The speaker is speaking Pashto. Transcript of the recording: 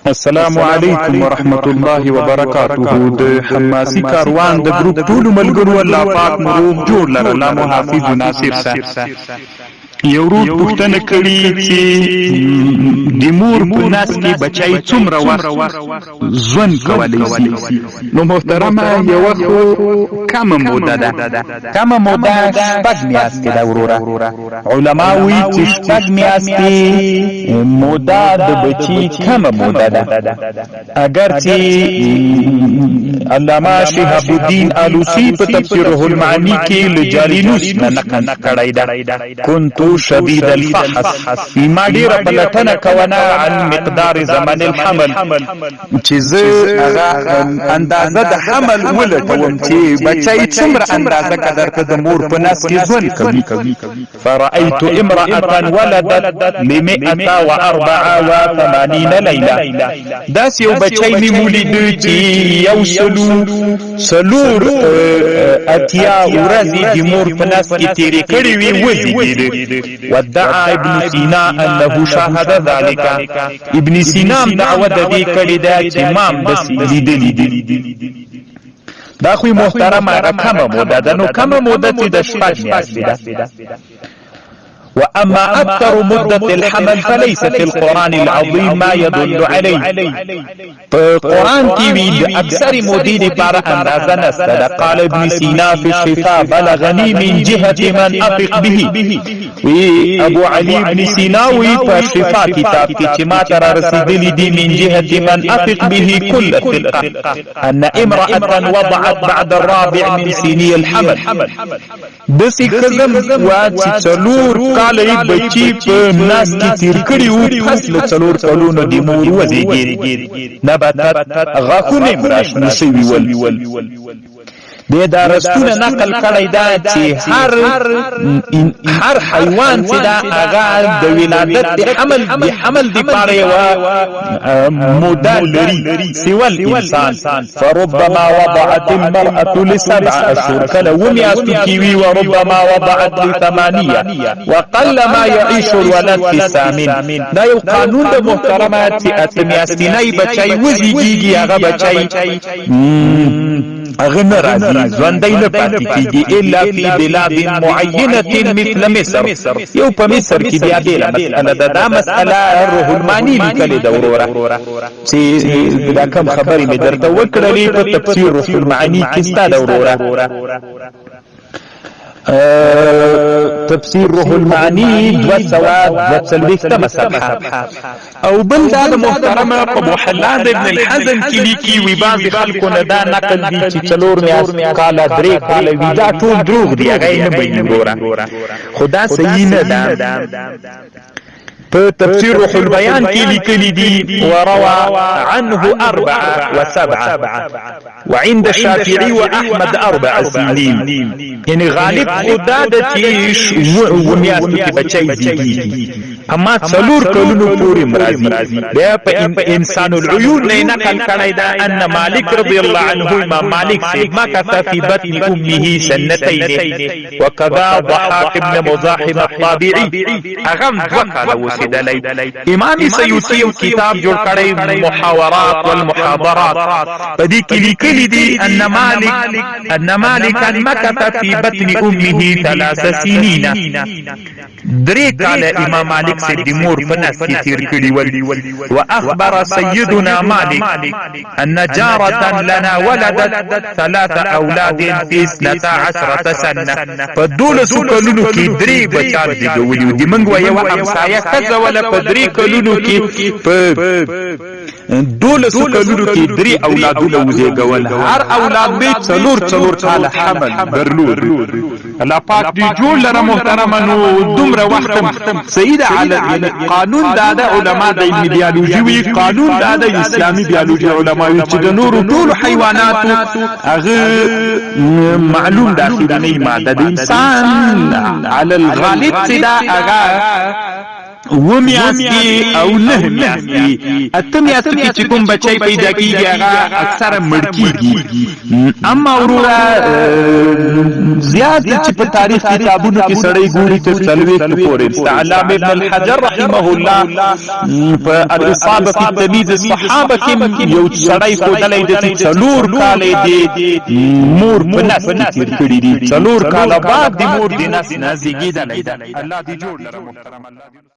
السلام علیکم ورحمت الله وبرکاته. د حماسي کاروان د ګروپ ټول ملګرو الله پاک مروم جوړ لره، الله مو حافظ و ناصر سه. یو ورور پوښتنه کړې چې د مور په ناس کې بچی څومره وخت ژوند کولی شي؟ نو محترمه یوه خو کمه موده ده، کمه موده 6 میاشتې ده وروره. علما وایي چې 6 میاشتې موده د بچي کمه موده ده، اگر چې علامه شهاب الدین آلوسی په تفسیر روح المعانی کې له جالینوس نه نقل کړی ده. كنت شدید الفحص، ما ډیره پلټنه کوله عن مقدار زمن الحمل، چې زه هغه اندازه د حمل ولټوم چې بچی څومره اندازه قدر ته د مور په ناس کې ژوند کوي. فرأيت امرأة ولدت ل184 لیله، داس یو بچی می ولید چې یو سلور اتیا ورځې د مور په ناس کې تیرې کړې وي وزیږېده. وادعا ابن سینا انه شاهد ذلك، ابن سینا دعوه د دې کړې ده چې مام د لیدلې. دا خو محترمه کمه موده ده، نو کمه موده چې د 6 میاشتې ده. وأما أكثر مدة الحمل فليس في القرآن العظيم ما يدل عليه. القرآن كي أكثر مدين بار أندازة نستد. قال ابن سينا في الشفاء بلغني من جهة من أفق به. أبو علي ابن سيناوي في الشفاء كتاب كي ما ترى رسيدلي دي من جهة من أفق به كل الثقة أن امرأة وضعت بعد الرابع من سني الحمل. دسي كزم واتسلور کالی بچی په ناس کې تیر کړي وو، پس له 4 کلونو د مور وزیږي نباتات غاښونه براشنه شوي ول. دا رسول نقل کړی دا چې هر حیوان چې دا هغه د ولادت د حمل د پاره یو موده لري سوال انسان. فربما وضعت المرأة ل7 اشهر، کله ومیاشتو کې وي، وربما وضعت ل8 وقل ما يعيش الولد في الثامن. دا یو قانون د محترمات چې 8 میاشتنی بچی وزیږي، هغه بچی هغه نه راځي، ژوندی نه پاتې کېږي الا فی بلاد معینه مثل مصر. یو په مصر کې بیا بېله مسئله ده. دا مسئله روح المعانی لیکلې ده وروره، چې دا کوم خبرې مې درته وکړلې په تفسیر روح المعانی کې ستا ده وروره. تفسیر روح المعانی 242 صفحه. او بل دا محترمه په محلات ابن الحزم کې لیکي وي، بعض خلکو نه دا نقل دي چې 4 میاشتې کاله 3 کاله وي، دا ټول دروغ دي، هغه نه وایي وروره، خدا صحیح نه ده. په تفسیر روح البیان کې لیکلي دي وروى عنه 4 و7 وعند الشافعي واحمد 4 سنين. یعنی غالب خدا د چې ومیاستو کې بچی زیږي، اما 4 کلونو پورې مرضی. بیا په انسان العيون نه نقل کړی دا ان مالک رضی الله عنه، امام مالک سے مكث في بطن امه 2 وكذا ضحاك ابن مزاحم الطابعي اغم 2 کاله وسیدلی. امام سیوطی یو کتاب جوړ کړی محاورات والمحاضرات، په دې کې لیکلي دي ان مالکا مكث في بطن امه 3 سنين. 3 کاله امام مالک سے د مور په نس کې تیر کړي ول. واخبر سيدنا مالك ان جارة لنا ولدت 3 اولاد في 12 سنه. په 12 کلونو کې 3 بچان زیږولي دي. موږ یو همسایه کزه ولا په 3 کلونو کې په 12 کلونو کې 3 اولادونه وزیږول. هر اولاد به 4 کاله حمل درلود. الله پاک دې جوړ لره محترمه. نو دومره وخت سید علی قانون دا د علما د علم بیولوژي وی، قانون دا د اسلامي بیولوژي علما وی چې د نورو ټول حیواناتو هغه معلوم داخلي ماده د انسان علی الغالب چې دا هغه و میاشتې او 9 میاشتې. اته میاشتو کې چې کوم بچی پیدا کېږي هغه اکثره مړ کېږي. اما وروره زیات چې په تاریخ کتابونو کې سړی ګوري تر 40 پورې. علامه ابن الحجر رحمه الله په الاصابه فی تمییز الصحابه کې یو سړی ښودلی دی چې 4 کاله د مور په نس کې تېر کړي دي. 4 کاله بعد د مور د نس نه زېږېدلی دی. الله دې جوړ لره محترم.